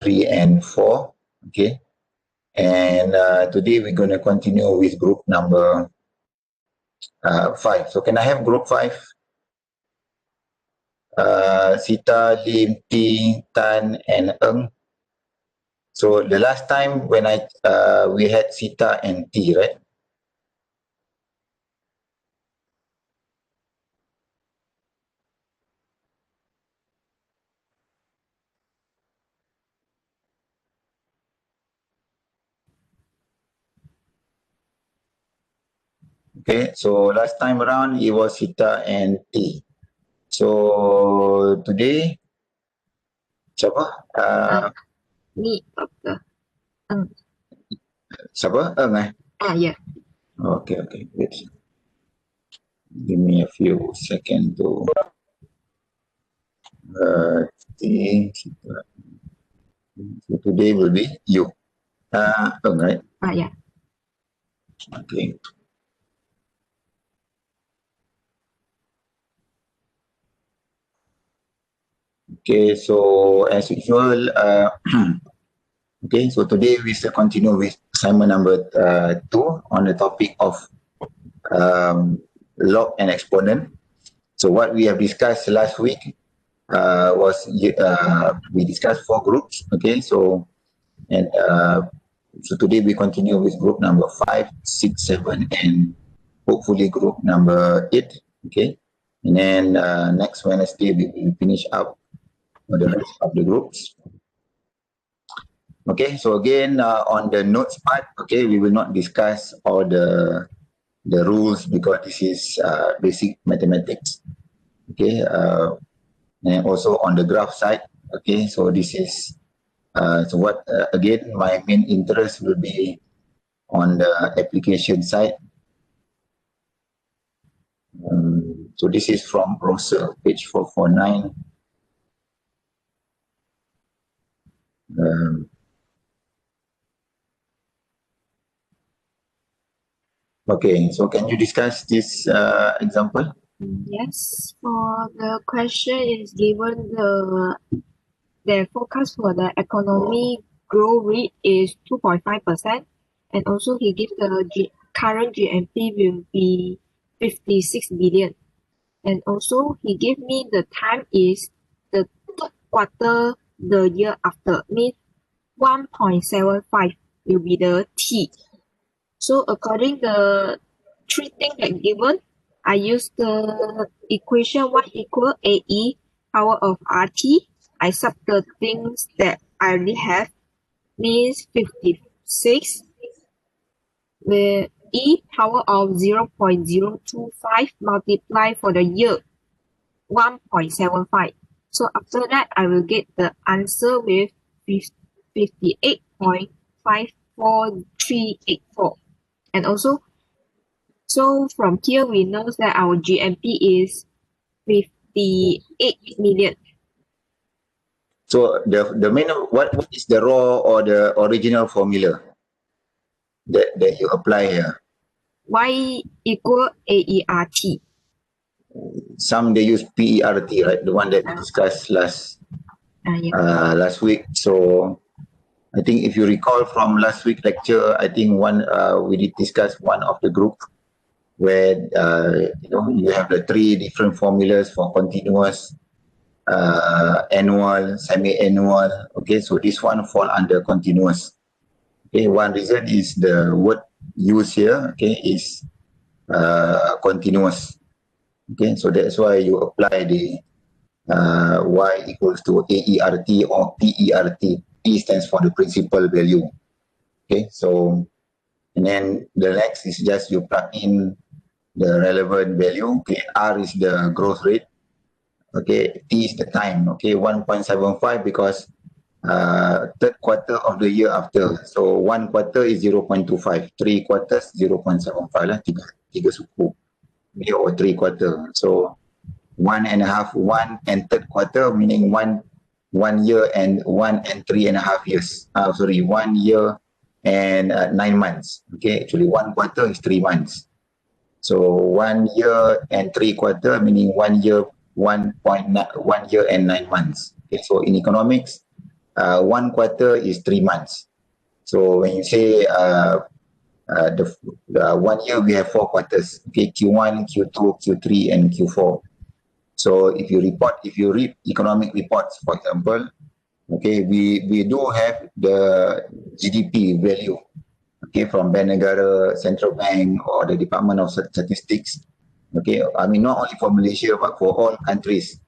3, and 4. Okay. And today we're going to continue with group number 5. So can I have group 5? Sita, Lim, T, Tan, and Eng. So the last time when we had Sita and T, right? Okay, so last time around it was Sita and T. So today, siapa? Ni Dr. Eng. Siapa? Eng Yeah. Okay, wait. Give me a few seconds to T. So today will be you. Eng, right? Yeah. Okay. Okay, so as usual, okay, so today we still continue with assignment number 2 on the topic of log and exponent. So what we have discussed last week was we discussed 4 groups. Okay, so so today we continue with group number 5, 6, 7, and hopefully group number 8. Okay, and then next Wednesday we will finish up the rest of the groups. Okay, so again on the notes part, okay, we will not discuss all the rules because this is basic mathematics. Okay, and also on the graph side, okay, so this is so what again my main interest will be on the application side. So this is from browser page 449. Okay, so can you discuss this example? Yes, for the question is given the forecast for the economy growth rate is 2.5%, and also he gives the current GMP will be 56 billion, and also he gave me the time is the third quarter the year after, means 1.75 will be the T. So according the three things that given, I use the equation y equal AE power of RT. I sub the things that I already have, means 56 with E power of 0.025 multiply for the year 1.75. So after that, I will get the answer with 58.54384. And also, so from here we know that our GMP is 58 million. So the main what is the raw or the original formula that you apply here? Y equal AERT. Some they use PERT, right? The one that we discussed last week. So I think if you recall from last week lecture, I think we did discuss one of the group where you have the 3 different formulas for continuous, annual, semi-annual. Okay, so this one fall under continuous. Okay, one reason is the word used here, okay, is continuous. Okay, so that's why you apply the y equals to AERT or PERT. P stands for the principal value. Okay, so and then the next is just you plug in the relevant value. Okay, R is the growth rate. Okay, T is the time. Okay, 1.75 because third quarter of the year after. So 1 quarter is 0.25, 3 quarters 0.75 lah, tiga suku. Okay, or 3 quarter. So 1.5, 1 and third quarter meaning 1 year and 1 and 3.5 years. 1 year and 9 months. Okay, actually 1 quarter is 3 months. So 1 year and 3 quarter meaning 1 year, 1 year and 9 months. Okay, so in economics, one quarter is 3 months. So when you say the 1 year, we have 4 quarters. Okay, Q1, Q2, Q3, and Q4. So if you read economic reports, for example, okay, we do have the GDP value, okay, from Bank Negara, Central Bank, or the Department of Statistics. Okay, I mean not only for Malaysia but for all countries.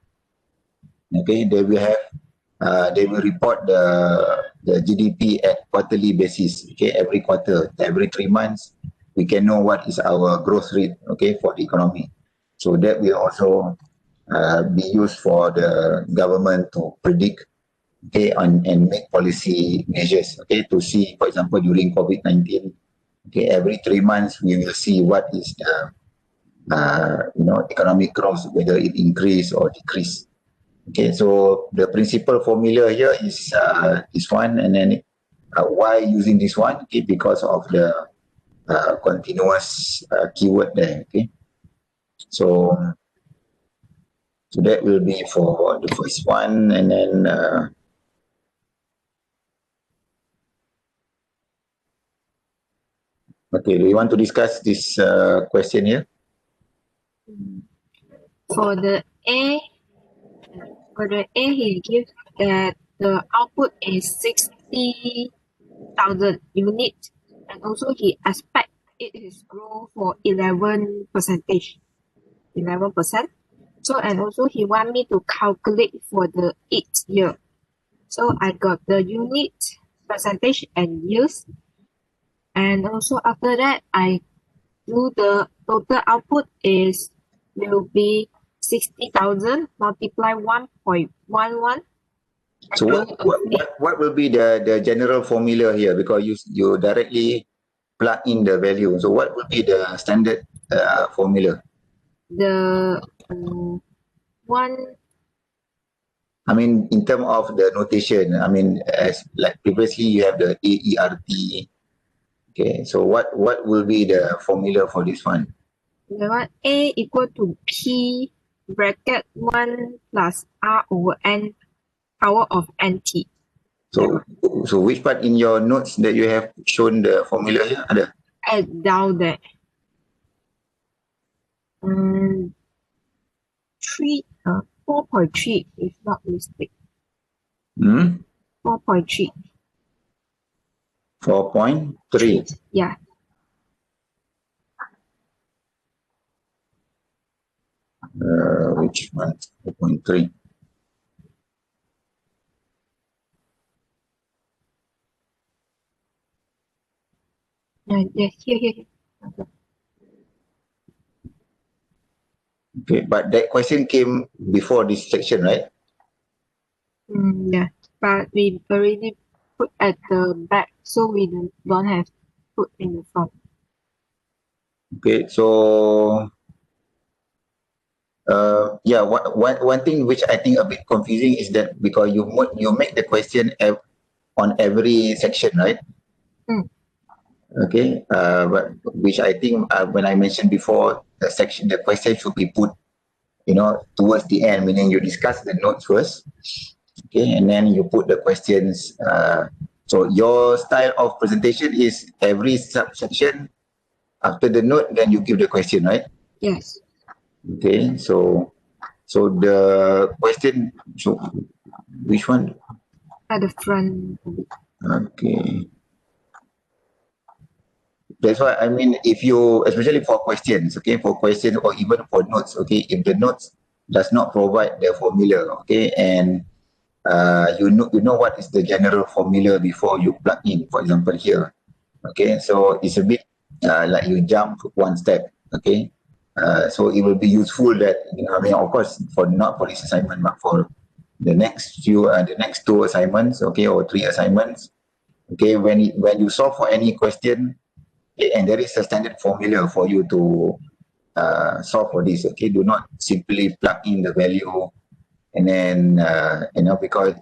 Okay, they will report the GDP at quarterly basis. Okay, every quarter, every 3 months, we can know what is our growth rate. Okay, for the economy. So that will also be used for the government to predict, okay, and make policy measures, okay, to see, for example, during COVID-19, okay, every 3 months we will see what is the economic growth, whether it increase or decrease. Okay, so the principal formula here is this one, and then why using this one? Okay, because of the continuous keyword there. Okay, so that will be for the first one, and then okay, do you want to discuss this question here? For the A, he gives that the output is 60,000 units, and also he expect it is grow for 11%. So, and also he want me to calculate for the 8th year. So I got the unit, percentage, and years. And also after that, I do the total output will be 60,000 multiply 1.11. So what will be the general formula here? Because you directly plug in the value. So what will be the standard formula? The one. I mean, in terms of the notation, I mean, as like previously you have the AERT. Okay, so what will be the formula for this one? The one A equal to P bracket 1 plus R over N power of NT. So which part in your notes that you have shown the formula here? Ada? Down there. 4.3 if not mistake. 4.3. 4.3. Yeah. Which one? 4.3. Yeah, here. Okay, but that question came before this section, right? Yeah, but we already put at the back, so we don't have to put in the front. Okay, so yeah, one thing which I think a bit confusing is that because you make the question on every section, right? Okay, but which I think when I mentioned before, the question should be put, towards the end, meaning you discuss the notes first, okay, and then you put the questions. So your style of presentation is every subsection after the note, then you give the question, right? Yes. Okay, so the question, so which one? At the front. Okay. That's why I mean, if you, especially for questions, okay, for questions or even for notes, okay, if the notes does not provide the formula, okay, and you know what is the general formula before you plug in, for example here, okay, so it's a bit like you jump one step, okay, so it will be useful that, I mean, of course, not for this assignment, but for the next two assignments, okay, or 3 assignments, okay, when you solve for any question, okay, and there is a standard formula for you to solve for this, okay, do not simply plug in the value and then because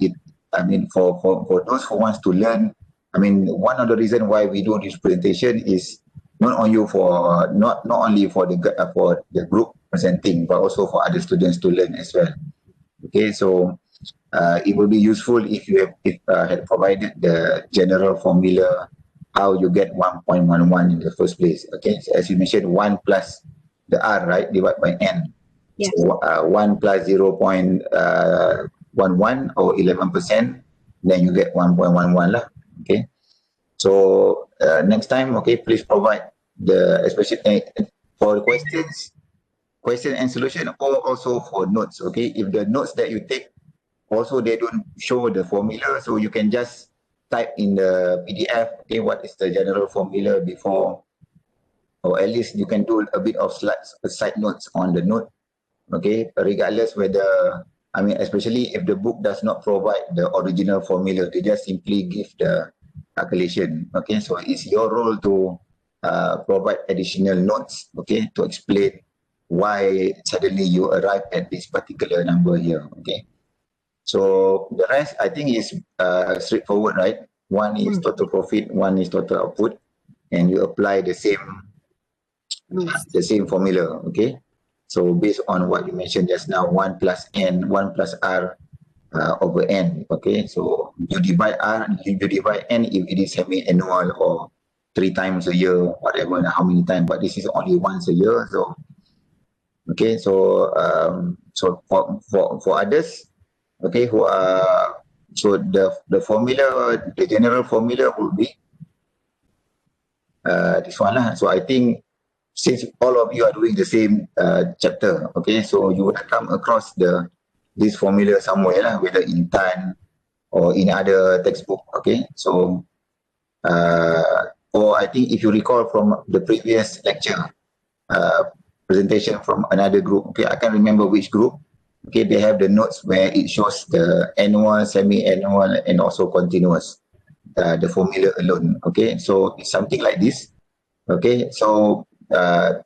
I mean, for those who wants to learn, I mean, one of the reason why we do this presentation is not only for the group presenting, but also for other students to learn as well. Okay, so it will be useful if you had provided the general formula how you get 1.11 in the first place. Okay, so as you mentioned, 1 plus the r, right, divided by n. Yes. So 1 plus 0.11 or 11%, then you get 1.11 lah. Okay, so next time, okay, please provide the, especially for questions, question and solution, or also for notes. Okay, if the notes that you take also they don't show the formula, so you can just type in the PDF, okay, what is the general formula before, or at least you can do a bit of side notes on the note, okay, regardless whether, I mean, especially if the book does not provide the original formula, they just simply give the calculation, okay, so it's your role to provide additional notes, okay, to explain why suddenly you arrive at this particular number here, okay. So the rest, I think, is straightforward, right? One is total profit, one is total output, and you apply the same formula, okay? So based on what you mentioned just now, 1 plus n, 1 plus r over n, okay? So you divide r, you divide n if it is semi-annual or 3 times a year, whatever, how many times, but this is only once a year, so okay, so so for others, okay, who are, so the formula, the general formula would be this one lah. So I think since all of you are doing the same chapter, okay, so you would come across this formula somewhere lah, whether in TAN or in other textbook, okay. So or I think if you recall from the previous lecture, presentation from another group, okay, I can't remember which group, okay, they have the notes where it shows the annual, semi-annual, and also continuous, the formula alone, okay. So it's something like this, okay. So the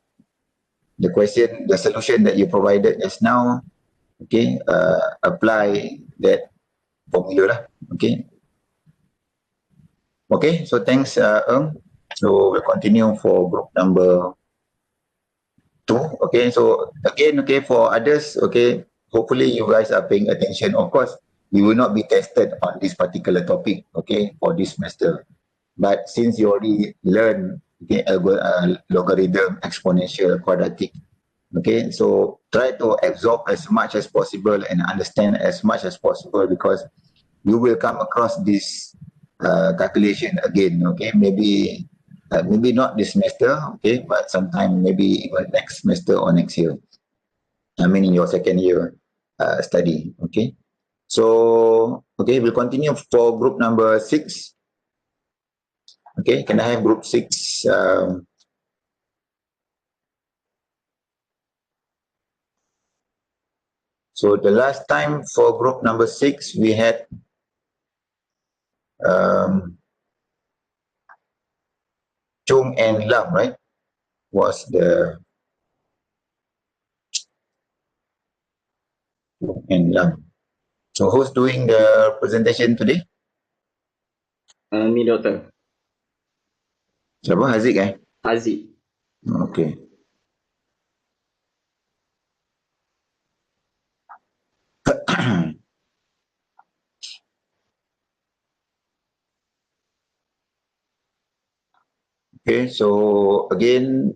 question, the solution that you provided just now, okay, apply that formula lah, okay. Okay, so thanks, Eng. So we'll continue for group number 2. Okay, so again, okay, for others, okay, hopefully you guys are paying attention. Of course, we will not be tested on this particular topic, okay, for this semester. But since you already learned, okay, logarithm, exponential, quadratic, okay, so try to absorb as much as possible and understand as much as possible, because you will come across this calculation again, okay, maybe not this semester, okay, but sometime maybe even next semester or next year, I mean in your second year study, okay. So okay, we'll continue for group number 6. Okay, can I have group 6? So the last time for group number 6 we had Chung and Lam, right? Was the Chung and Lam. So who's doing the presentation today? Me, Doctor. Siapa? Haziq Haziq. Okay. Okay, so again,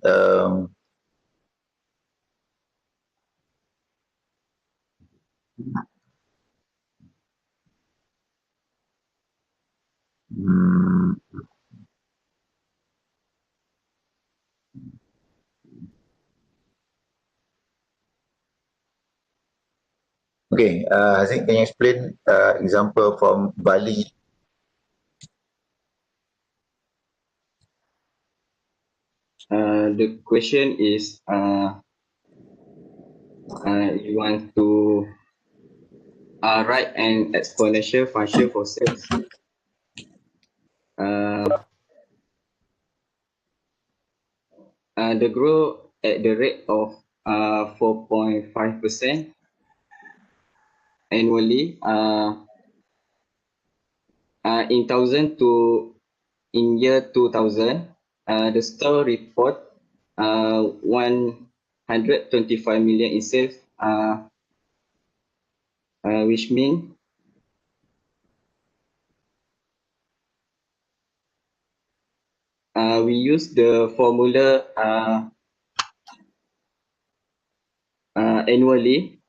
okay, Haziq, can you explain example from Bali? The question is, you want to write an exponential function for sales. The growth at the rate of 4.5% annually, in year 2000, the store report 125 million in sales. which mean we use the formula annually,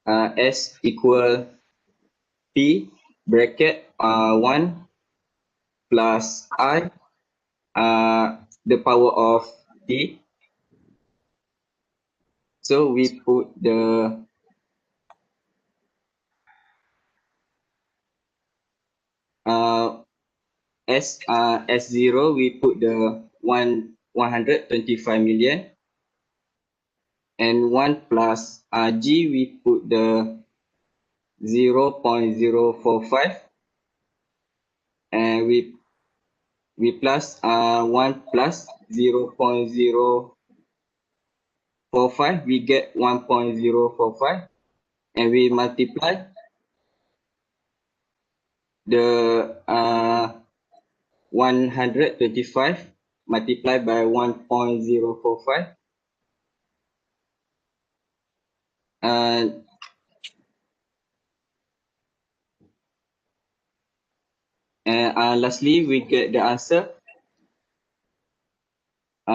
S equal P bracket 1 plus I, the power of T. So we put the S0, we put the 125 million, and 1 plus G, we put the 0.045, and we plus 1 plus 0.045, we get 1.045, and we multiply the 125 multiplied by 1.045, and lastly we get the answer.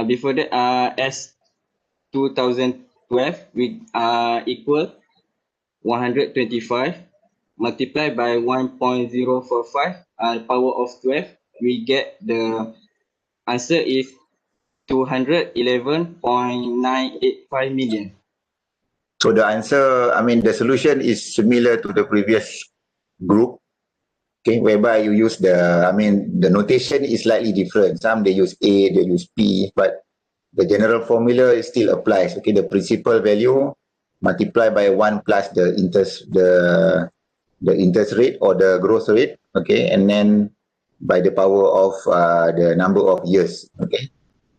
Before that, as 2012 we equal 125 multiplied by 1.045, power of 12, we get the answer is 211.985 million. So the answer, I mean, the solution is similar to the previous group, okay, whereby you use the, I mean, the notation is slightly different. Some they use A, they use P, but the general formula still applies. Okay, the principal value multiplied by 1 plus the interest rate or the growth rate, okay, and then by the power of the number of years, okay.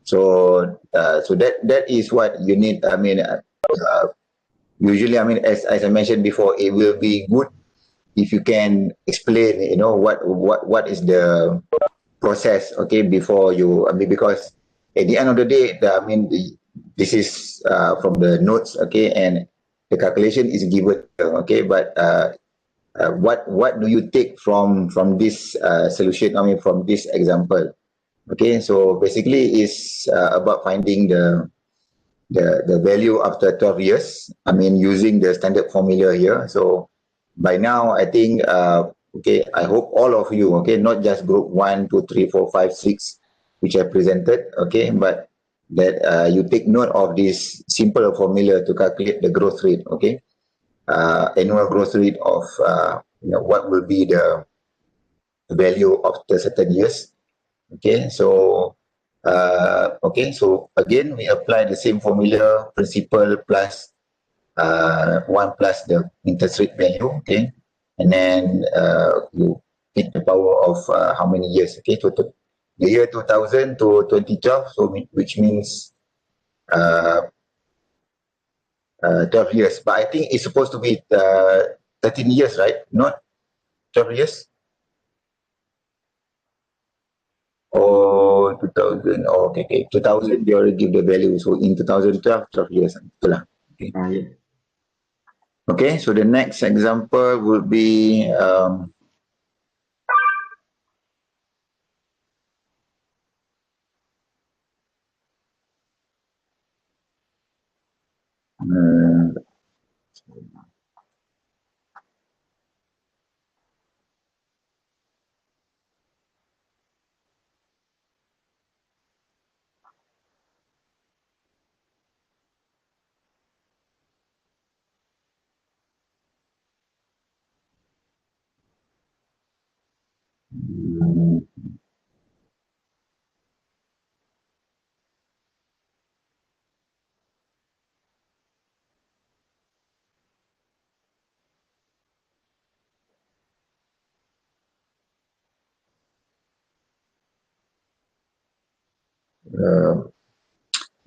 So so that is what you need. I mean, usually, I mean, as I mentioned before, it will be good if you can explain, you know, what is the process, okay, before you, I mean, because at the end of the day, this is from the notes, okay, and the calculation is given, okay, but what do you take from this solution? I mean, from this example, okay. So basically, it's about finding the value after 12 years. I mean, using the standard formula here. So by now, I think, okay, I hope all of you, okay, not just group 1, 2, 3, 4, 5, 6, which I presented, okay, but that you take note of this simple formula to calculate the growth rate, okay, annual growth rate of, what will be the value of the certain years, okay. So okay, so again we apply the same formula, principal plus 1 plus the interest rate value, okay, and then you pick the power of how many years, okay, so the year 2000 to 2012, so which means uh, 12 years, but I think it's supposed to be 13 years, right? Not 12 years. Oh, 2000. Oh, okay, okay. 2000, they already give the value. So in 2012, 12 years. Itulah. Okay. Yeah. Okay, so the next example would be uh,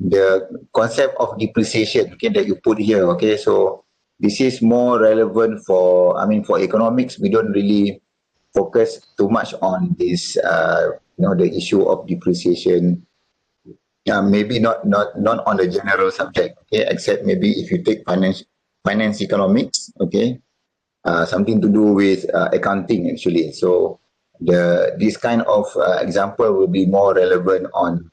the concept of depreciation, okay, that you put here, okay. So this is more relevant for, I mean, for economics. We don't really focus too much on this, the issue of depreciation. Maybe not on the general subject, okay, except maybe if you take finance economics, okay. something to do with accounting actually. So this kind of example will be more relevant on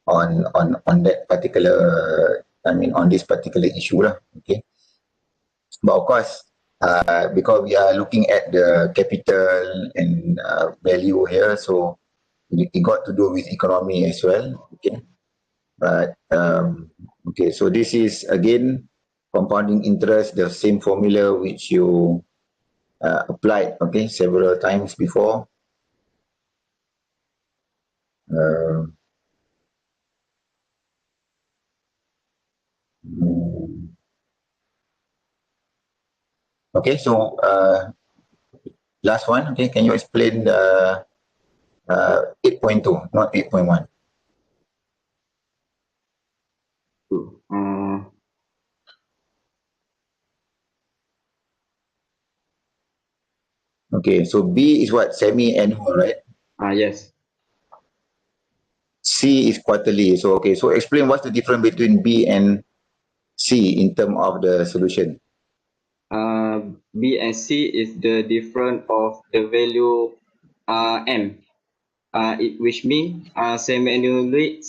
that particular, on this particular issue lah. Okay, but of course, because we are looking at the capital and value here, so it got to do with economy as well. Okay, but okay, so this is again compounding interest, the same formula which you applied, okay, several times before. Uh, okay, so last one, okay, can you explain the 8.2, not 8.1? Okay, so B is what? Semi-annual, right? Yes. C is quarterly. So, okay, so explain what's the difference between B and C in terms of the solution. B and C is the difference of the value M. Which means semi-annually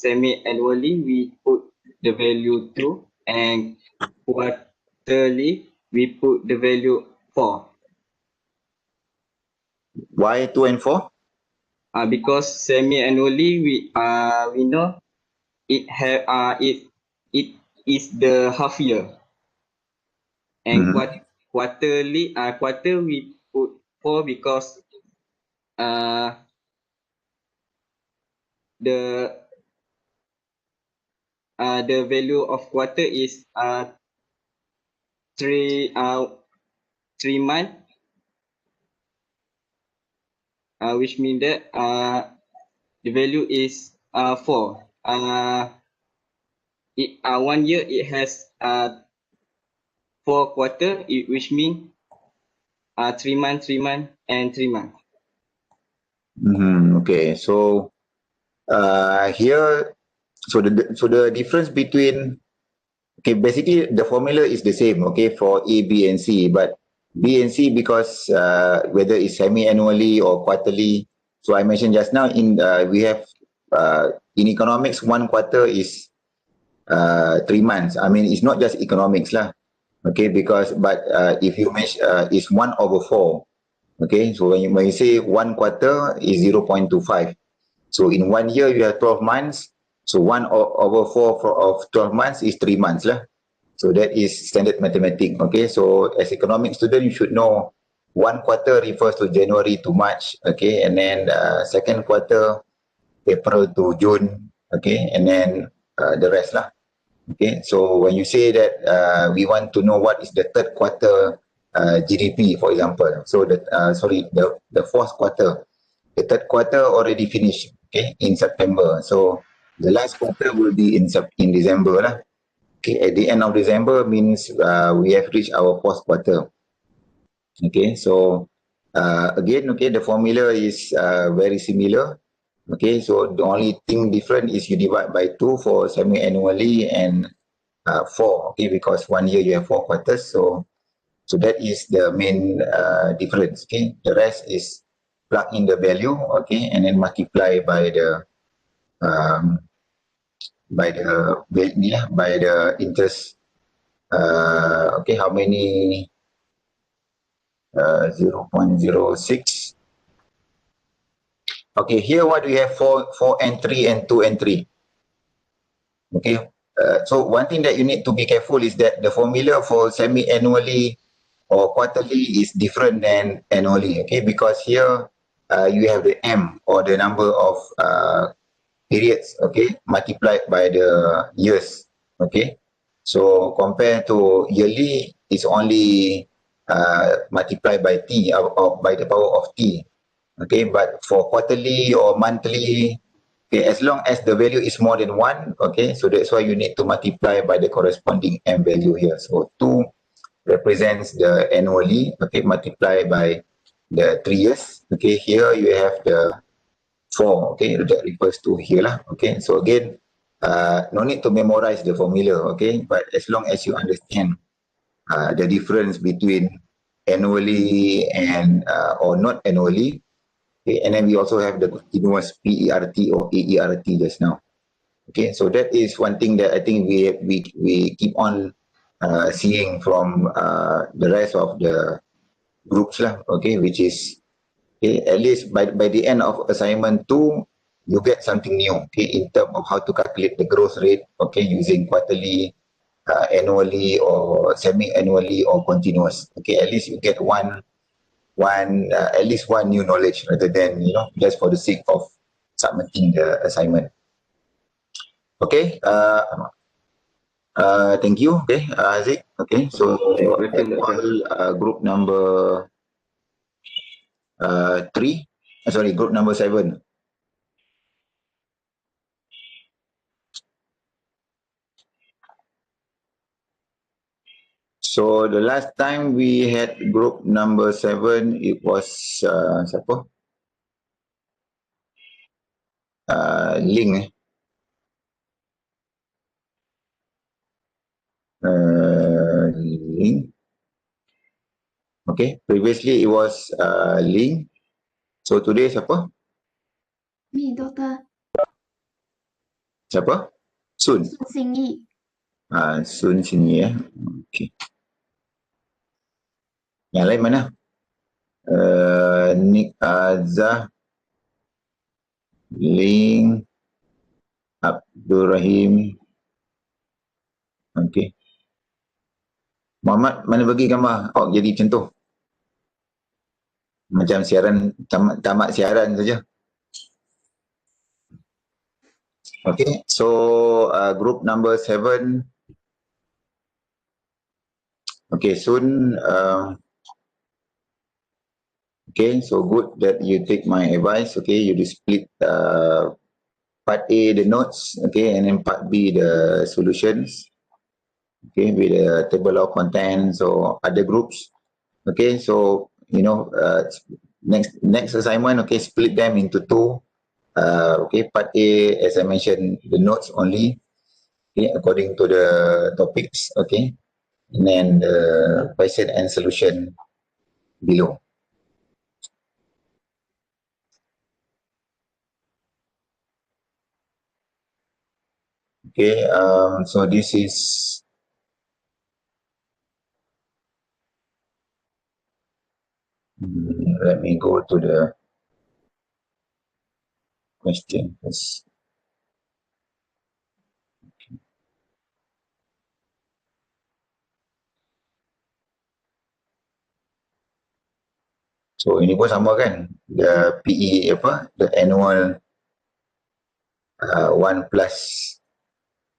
we put the value 2, and quarterly we put the value 4. Why 2 and 4? Because semi-annually we know it is the half year, and quarterly quarter we put 4 because the value of quarter is 3 months, which means that the value is 4. 1 year it has 4 quarter, which means 3 months, 3 months, and 3 months. Okay, so here, so the difference between, okay, basically the formula is the same, okay, for A, B, and C, but B and C, because whether it's semi-annually or quarterly, so I mentioned just now, we have in economics, 1 quarter is 3 months. I mean, it's not just economics lah, okay, because if you measure, it's 1/4. Okay, so when you say 1 quarter is 0.25. So in 1 year you have 12 months. So 1/4 of 12 months is 3 months lah. So that is standard mathematics. Okay, so as economic student you should know 1 quarter refers to January to March. Okay, and then second quarter April to June. Okay, and then the rest lah. Okay, so when you say that we want to know what is the third quarter GDP, for example, so the fourth quarter, the third quarter already finished, okay, in September. So the last quarter will be in December lah. Okay, at the end of December means we have reached our fourth quarter. Okay, so again, okay, the formula is very similar. Okay, so the only thing different is you divide by 2 for semi-annually and 4, okay, because 1 year you have 4 quarters. So that is the main difference. Okay, the rest is plug in the value, okay, and then multiply by the interest. Okay, how many? 0.06. Okay, here what we have 4 and 3 and 2 and 3. Okay, so one thing that you need to be careful is that the formula for semi-annually or quarterly is different than annually. Okay, because here you have the M, or the number of periods, okay, multiplied by the years. Okay, so compared to yearly, it's only multiplied by T, or by the power of T. Okay, but for quarterly or monthly, okay, as long as the value is more than 1, okay, so that's why you need to multiply by the corresponding M value here. So 2 represents the annually, okay, multiply by the 3 years. Okay, here you have the 4, okay, that refers to here lah. Okay, so again, no need to memorize the formula, okay, but as long as you understand the difference between annually and or not annually. Okay, and then we also have the continuous PERT or AERT just now. Okay, so that is one thing that I think we keep on seeing from the rest of the groups lah. Okay, which is okay, at least by the end of assignment 2, you get something new. Okay, in terms of how to calculate the growth rate. Okay, using quarterly, annually, or semi-annually, or continuous. Okay, at least you get at least one new knowledge rather than just for the sake of submitting the assignment. Okay, thank you. Okay, Aziz. Okay, so group number 3, sorry, group number 7. So the last time we had group number 7, it was siapa? Link. Link. Okay, previously it was Link. So today siapa? Me, Doctor Siapa? Sun. Sun Xingyi. Sun sini ya. Okay. Yang lain mana? Nick Azhar, Ling, Abdul Rahim. Okay. Muhammad, mana bagi gambar? Oh, jadi macam tu. Macam siaran, tamat siaran saja. Okay, so group number 7. Okay, soon. Okay, so good that you take my advice. Okay, you just split part A, the notes. Okay, and then part B, the solutions. Okay, with the table of contents or other groups. Okay, so next assignment. Okay, split them into 2. Okay, part A, as I mentioned, the notes only. Okay, according to the topics. Okay, and then the question and solution below. Okay, so this is let me go to the question first. So ini pun sama kan, the PE apa, the annual 1 plus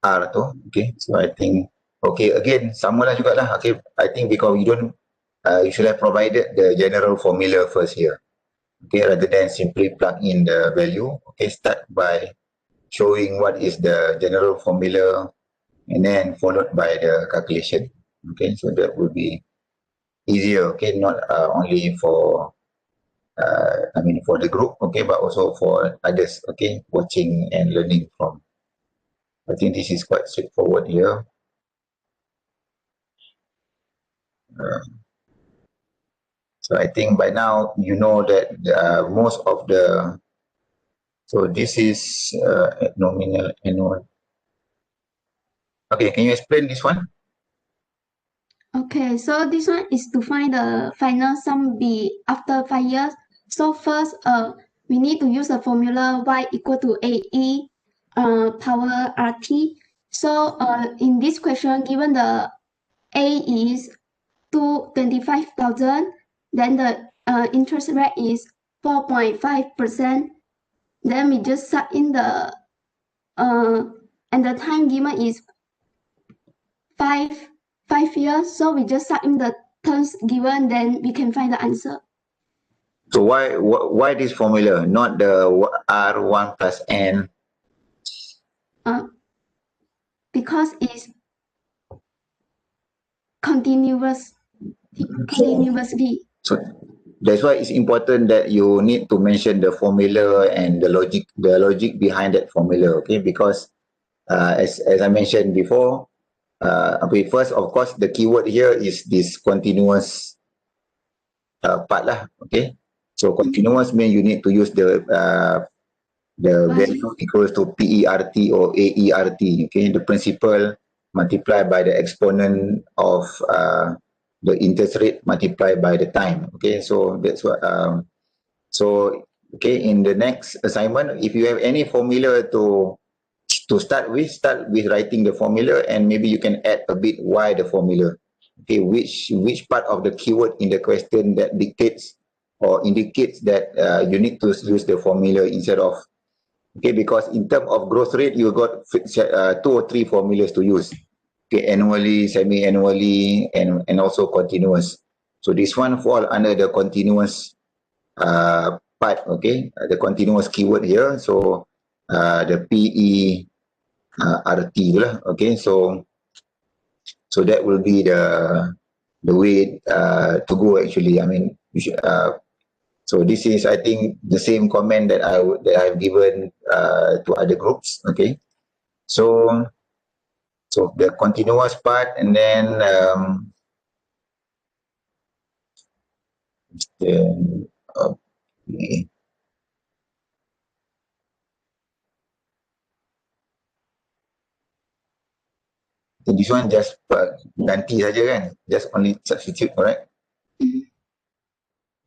R tu. Okay, so I think okay, again sama lah jugalah. Okay, I think because you should have provided the general formula first here. Okay, rather than simply plug in the value. Okay, start by showing what is the general formula and then followed by the calculation. Okay, so that would be easier. Okay, not only for for the group, okay, but also for others, okay, watching and learning from. I think this is quite straightforward here. So I think by now you know that most of the, so this is nominal annual. Okay, can you explain this one? Okay, so this one is to find the final sum B after 5 years. So first, we need to use the formula y equal to AE power RT. So in this question, given the A is 25,000, then the interest rate is 4.5%. Then we just sub in the and the time given is 5 years. So we just sub in the terms given, then we can find the answer. So why this formula, not the R1 plus N? Because it's continuously. So that's why it's important that you need to mention the formula and the logic behind that formula. Okay, because as I mentioned before, okay, first of course the keyword here is this continuous part lah. Okay, so continuous means you need to use the value equals to PERT or AERT. Okay, the principal multiplied by the exponent of the interest rate multiplied by the time. Okay, so that's what. So okay, in the next assignment, if you have any formula to start with writing the formula, and maybe you can add a bit why the formula. Okay, which part of the keyword in the question that dictates or indicates that you need to use the formula instead of. Okay, because in terms of growth rate, you got 2 or 3 formulas to use. Okay, annually, semi-annually, and also continuous. So this one fall under the continuous part. Okay, the continuous keyword here. So the PERT lah. Okay, so that will be the way to go actually. I mean, you should, so this is, I think, the same comment that I've given to other groups. Okay, so the continuous part, and then okay. This one just ganti saja kan, just only substitute, correct?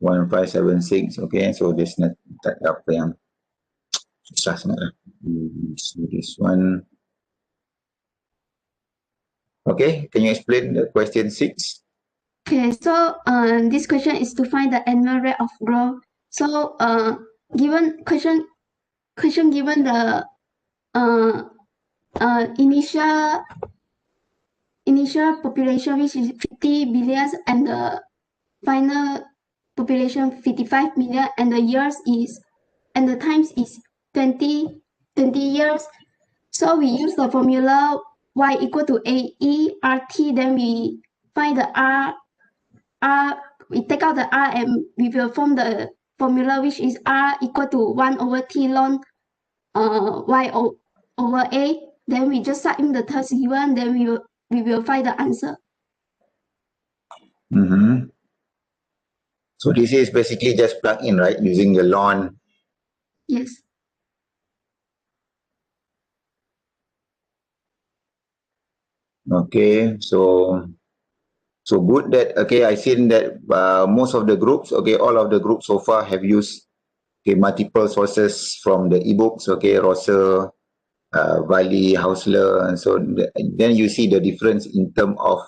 1576. Okay, so this not tak ada apa yang susah sangat lah. So this one. Okay, can you explain the question 6? Okay, so this question is to find the annual rate of growth. So given question given the initial population, which is 50 billion, and the final population 55 million, and the years is, and the times is 20 years. So we use the formula y equal to AERT, then we find the R, we take out the R, and we will form the formula, which is R equal to 1 over T ln y over A. Then we just sub in the terms given, then we will find the answer. So this is basically just plug in, right, using the ln. Yes. Okay, so good that, okay, I've seen that most of the groups, okay, all of the groups so far have used, okay, multiple sources from the ebooks, okay, Rosser, Valley, Hausler, and so then you see the difference in terms of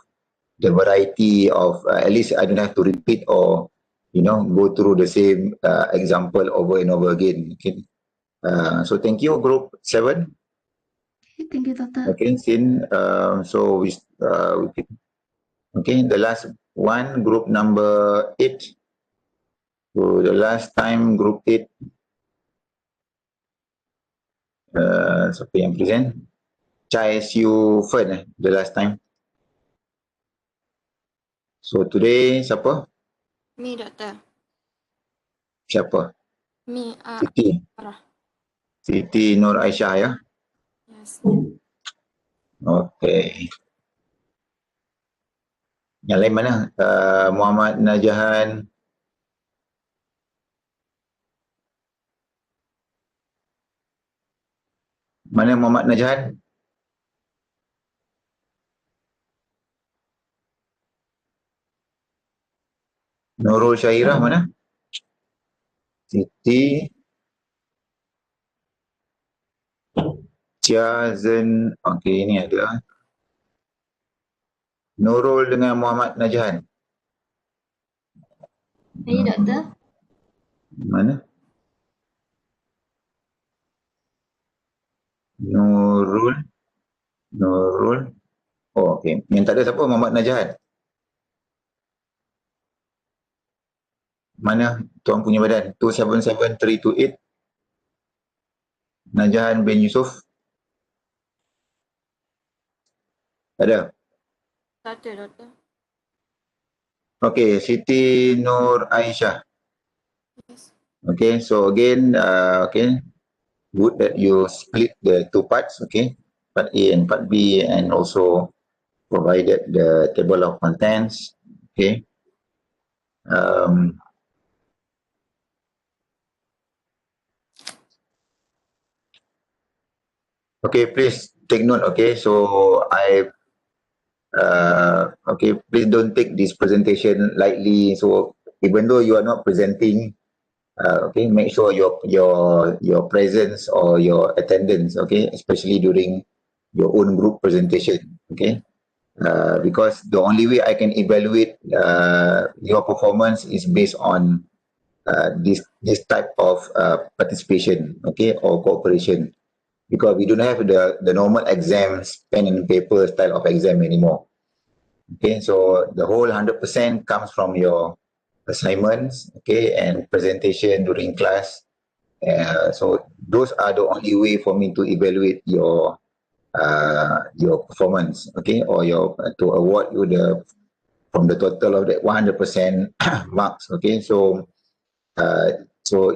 the variety of, at least I don't have to repeat or, go through the same example over and over again. Okay, so thank you, group 7. Thank you, Doctor. Okay, Sin, so we okay, the last one, group number 8. So the last time, group 8, siapa yang present? Chai Siu Fen, the last time. So today, siapa? Me, Doctor. Siapa? Me, Siti. Farah. Siti Nur Aisyah, ya? Yes. Okay. Yang lain mana? Muhammad Najahan. Mana Muhammad Najahan? Nurul Syahirah mana? Siti. Chia Zen. Okay, ini ada. Nurul dengan Muhammad Najahan. Hey, Doctor. Mana? Nurul. Oh, okay. Yang tak ada siapa? Muhammad Najahan. Mana tuan punya badan? 277328. Najahan bin Yusuf. Tak ada. Tak ada, Doctor. Okay, Siti Nur Aisyah. Yes. Okay, so again, okay, good that you split the 2 parts, okay, part A and part B, and also provided the table of contents, okay. Okay, please take note. Okay, so okay, please don't take this presentation lightly. So even though you are not presenting, okay, make sure your presence or your attendance, okay, especially during your own group presentation, okay. Because the only way I can evaluate your performance is based on this type of participation, okay, or cooperation. Because we don't have the normal exams, pen and paper style of exam anymore. Okay, so the whole 100% comes from your assignments, okay, and presentation during class. So those are the only way for me to evaluate your performance, okay, or your to award you the from the total of that 100% marks, okay. So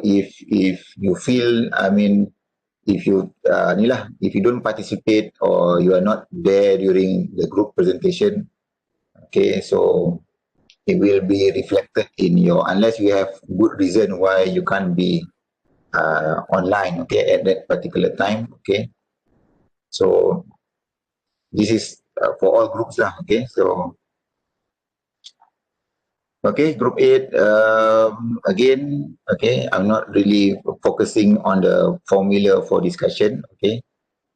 if you feel, I mean, if you ni lah, if you don't participate or you are not there during the group presentation, okay, so it will be reflected in your, unless you have good reason why you can't be online, okay, at that particular time, okay. So this is for all groups lah, okay. So okay, group 8, again, okay, I'm not really focusing on the formula for discussion, okay.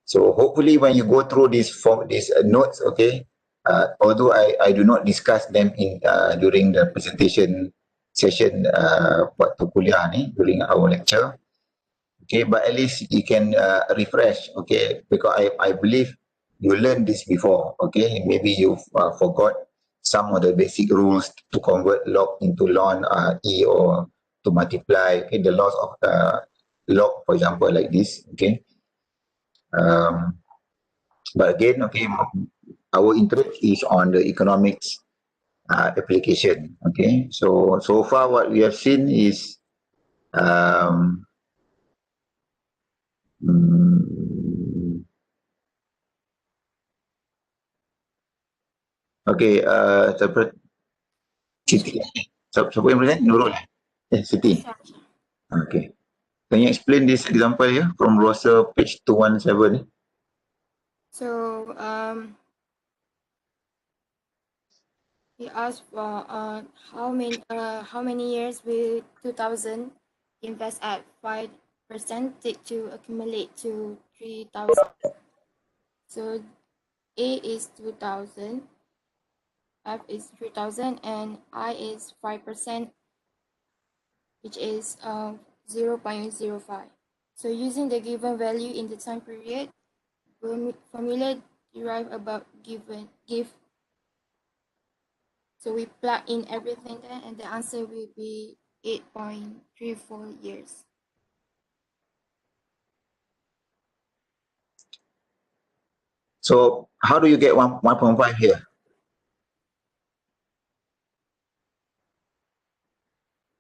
So hopefully when you go through these notes, okay, although I do not discuss them in during the presentation session waktu kuliah ni, during our lecture, okay, but at least you can refresh, okay, because I believe you learned this before, okay, maybe you forgot some of the basic rules to convert log into ln e, or to multiply, okay, the laws of log, for example, like this, okay. But again, okay, our interest is on the economics application, okay. So far what we have seen is mm, okay, Siti. Siapa yang present? Nurul. Siti. Okay. Can you explain this example here from Rosa page 217? So he asked for how many years will 2000 invest at 5% take to accumulate to 3000. So A is 2000, F is 3000, and I is 5%, which is 0.05. So using the given value in the time period, formula derive about give. So we plug in everything there, and the answer will be 8.34 years. So how do you get 1.5 here?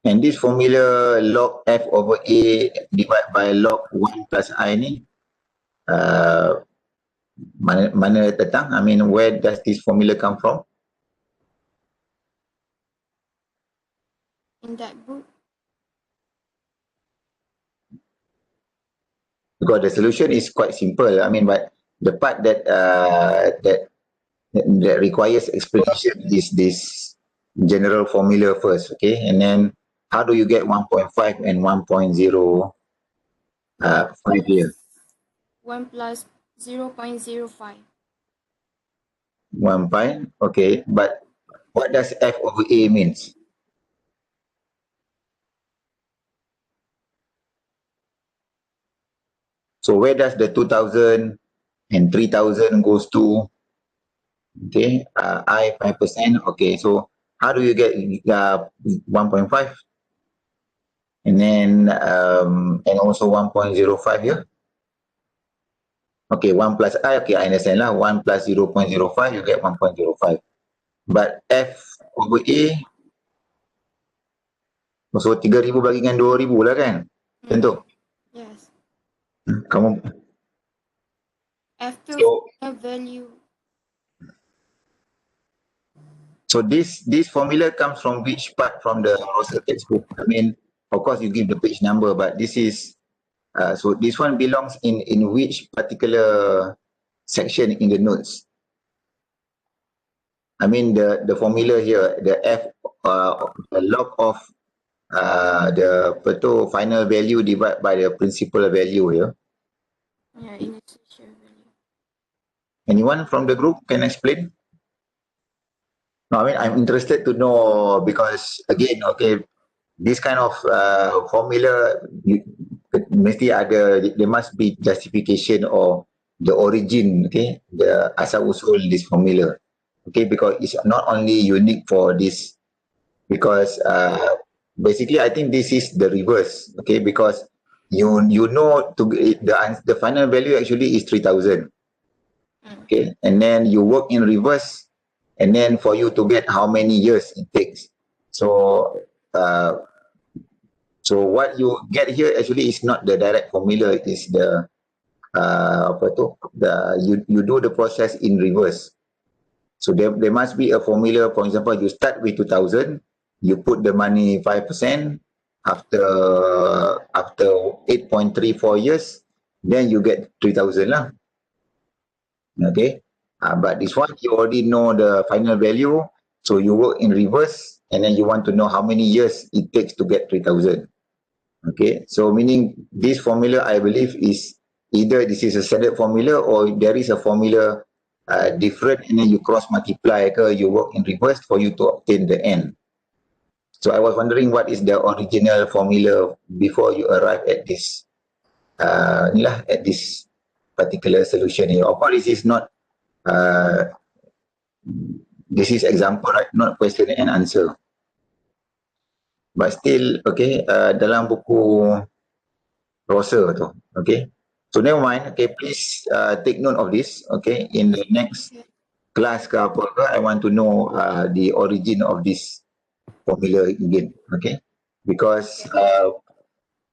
And this formula log f over a divided by log 1 plus I ni, mana datang? I mean, where does this formula come from? In that book, Because the solution is quite simple. I mean, but the part that requires explanation is this general formula first, okay? And then how do you get 1.5 and 1.05 here? 1 plus 0.05. 1 pi, okay, but what does f over a means? So where does the 2000 and 3000 goes to? Okay, I 5%, okay, so how do you get 1.5? And then and also 1.05 here. Okay, 1 plus I, okay, I understand lah. 1 plus 0.05, you get 1.05. But F over A, so 3,000 bagi dengan 2,000 lah kan? Macam tu? Yes. Kamu, After so, value. so this formula comes from which part from the Rosa textbook? I mean, of course you give the page number, but this is So this one belongs in which particular section in the notes? I mean the formula here, the F, the log of the final value divided by the principal value here. Yeah, initial value. Anyone from the group can explain? No, I mean I'm interested to know because again, okay, this kind of formula mesti ada, there must be justification or the origin, okay, the asal usul this formula, okay, because it's not only unique for this, because basically I think this is the reverse, okay, because you know to the final value actually is 3,000, okay, and then you work in reverse, and then for you to get how many years it takes. So so what you get here actually is not the direct formula, it is the you do the process in reverse. So there must be a formula. For example, you start with 2,000, you put the money 5%, after 8.34 years, then you get 3,000 lah. Okay, but this one you already know the final value, so you work in reverse, and then you want to know how many years it takes to get 3,000. Okay, so meaning this formula I believe is either this is a standard formula or there is a formula different, and then you cross multiply ke you work in reverse for you to obtain the end. So I was wondering what is the original formula before you arrive at this at this particular solution here. Of course, this is not this is example, right? Not question and answer. But still, okay, dalam buku Rosa tu, okay. So never mind, okay, please take note of this, okay. In the next class ke apa ke, I want to know the origin of this formula again, okay. Because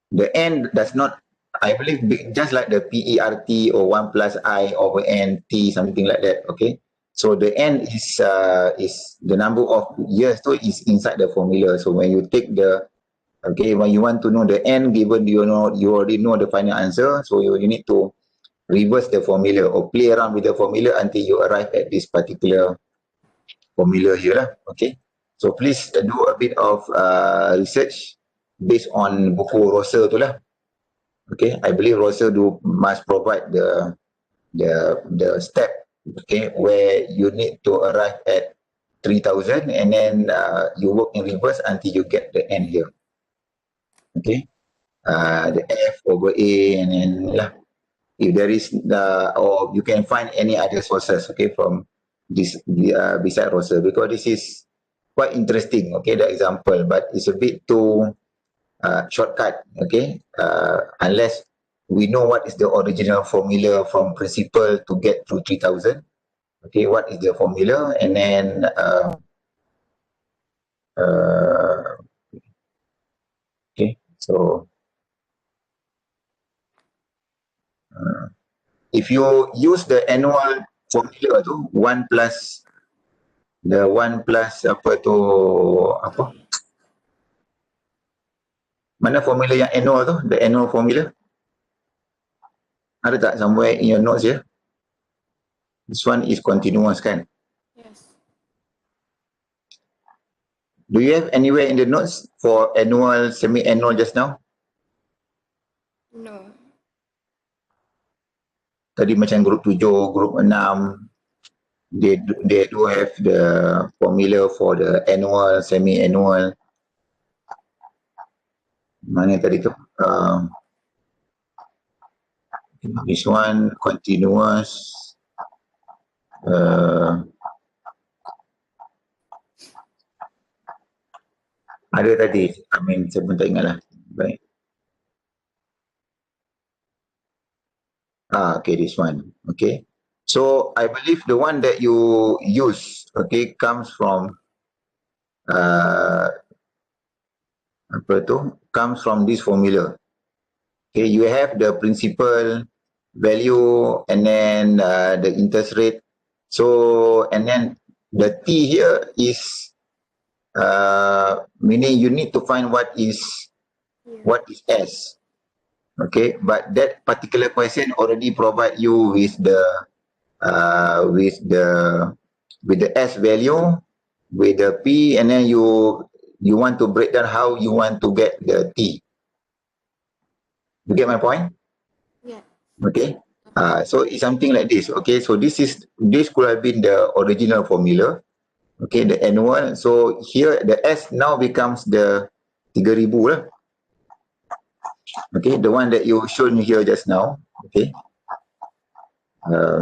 the n does not, I believe, just like the PERT or 1 plus I over n t, something like that, okay. So the n is the number of years so is inside the formula. So when you take the, okay, when you want to know the n given, you already know the final answer, so you need to reverse the formula or play around with the formula until you arrive at this particular formula here lah. Okay, so please do a bit of research based on buku Rosa tu lah. Okay, I believe Rosa must provide the step, okay, where you need to arrive at 3,000, and then you work in reverse until you get the n here. Okay, the F over A, and then if there is or you can find any other sources, okay, from this beside Rosa, because this is quite interesting, okay, the example, but it's a bit too shortcut, okay, unless we know what is the original formula from principal to get to 3,000, okay, what is the formula, and then okay, so if you use the annual formula tu, 1 plus apa tu, apa, mana formula yang annual tu, the annual formula, ada tak somewhere in your notes here? This one is continuous kan? Yes. Do you have anywhere in the notes for annual, semi-annual just now? No. Tadi macam grup 7, grup 6, they do have the formula for the annual, semi-annual. Mana tadi tu? This one continuous. Ada tadi, I mean, saya pun tak ingat lah. Baik. Okay, this one. Okay. So I believe the one that you use, okay, comes from apa tu? Comes from this formula. Okay, you have the principal value and then the interest rate. So and then the T here is meaning you need to find what is S. Okay, but that particular question already provide you with the with the S value, with the P, and then you want to break down how you want to get the T. You get my point? Yeah. Okay. So it's something like this. Okay, so this could have been the original formula. Okay, the annual. So here the S now becomes the 3,000 lah. Okay, the one that you shown here just now. Okay.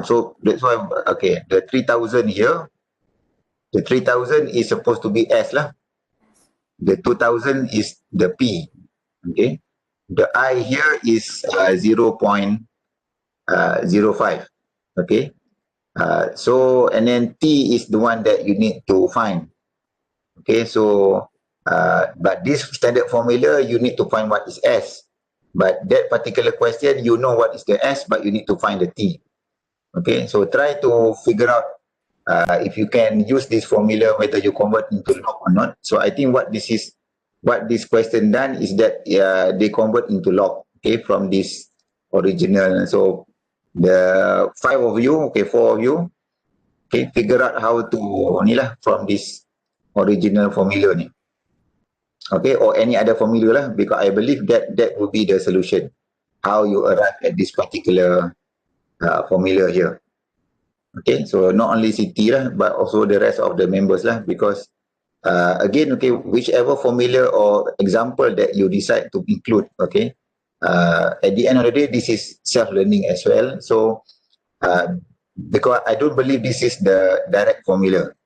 So that's why, okay, the 3,000 here, the 3,000 is supposed to be S lah. The 2,000 is the P. Okay. The I here is 0.05. Okay. So, and then T is the one that you need to find. Okay, so, but this standard formula, you need to find what is S. But that particular question, you know what is the S, but you need to find the T. Okay, so try to figure out if you can use this formula, whether you convert into log or not. So I think what this question done is that they convert into log, okay, from this original. So the 5 of you, okay, 4 of you, okay, figure out how to ni lah from this original formula ni. Okay, or any other formula lah, because I believe that will be the solution. How you arrive at this particular formula here. Okay, so not only Siti lah, but also the rest of the members lah, because again, okay, whichever formula or example that you decide to include, okay, at the end of the day, this is self-learning as well. So, because I don't believe this is the direct formula.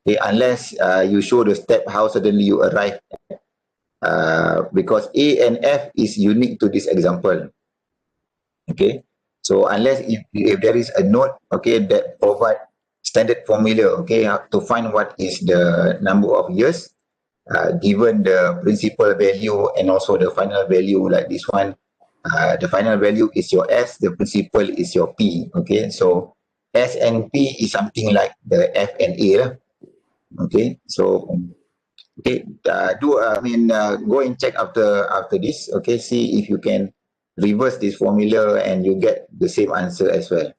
Okay, unless you show the step how suddenly you arrive, because A and F is unique to this example. Okay, so unless if there is a note, okay, that provide standard formula, okay, to find what is the number of years given the principal value and also the final value, like this one, the final value is your S, the principal is your P. Okay, so S and P is something like the F and A lah. Okay, so okay, go and check after this. Okay, see if you can reverse this formula and you get the same answer as well.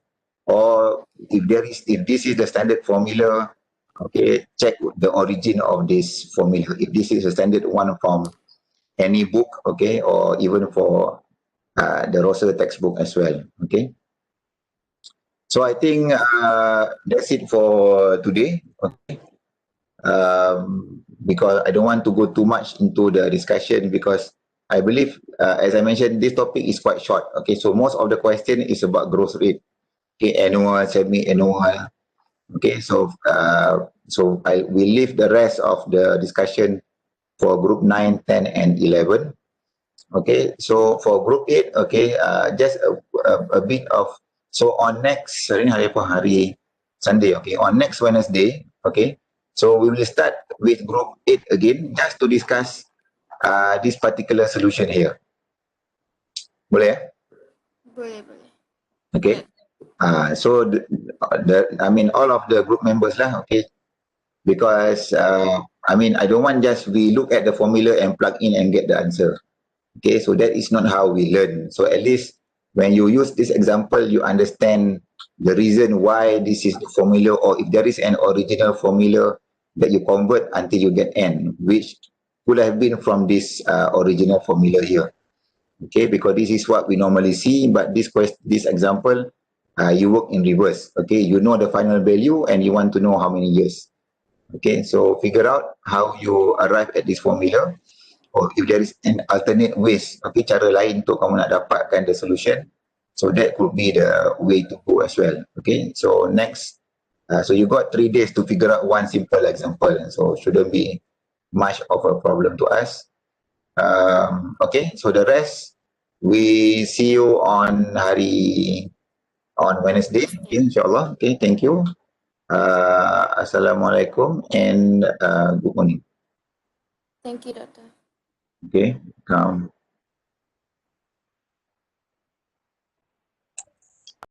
Or if this is the standard formula, okay, check the origin of this formula. If this is a standard one from any book, okay, or even for the Rosser textbook as well. Okay. So I think that's it for today. Okay. Because I don't want to go too much into the discussion, because I believe, as I mentioned, this topic is quite short. Okay, so most of the question is about growth rate. Okay, annual, semi-annual. Okay, so I will leave the rest of the discussion for group 9, 10, and 11. Okay, so for group 8, okay, just a bit of, so on next, hari Sunday, okay, on next Wednesday, okay, so we will start with group 8 again, just to discuss this particular solution here. Boleh? Boleh. Okay. So all of the group members lah, okay, because I don't want just we look at the formula and plug in and get the answer. Okay, so that is not how we learn. So at least when you use this example, you understand the reason why this is the formula, or if there is an original formula that you convert until you get N, which could have been from this original formula here. Okay, because this is what we normally see, but this example, you work in reverse. Okay, you know the final value and you want to know how many years. Okay, so figure out how you arrive at this formula, or if there is an alternate ways, okay, cara lain untuk kamu nak dapatkan the solution. So that could be the way to go as well. Okay, so next, so you got 3 days to figure out one simple example. So shouldn't be much of a problem to us. Okay, so the rest, we see you on Wednesday, okay, insyaAllah. Okay, thank you. Assalamualaikum and good morning. Thank you, Doctor. Okay, come.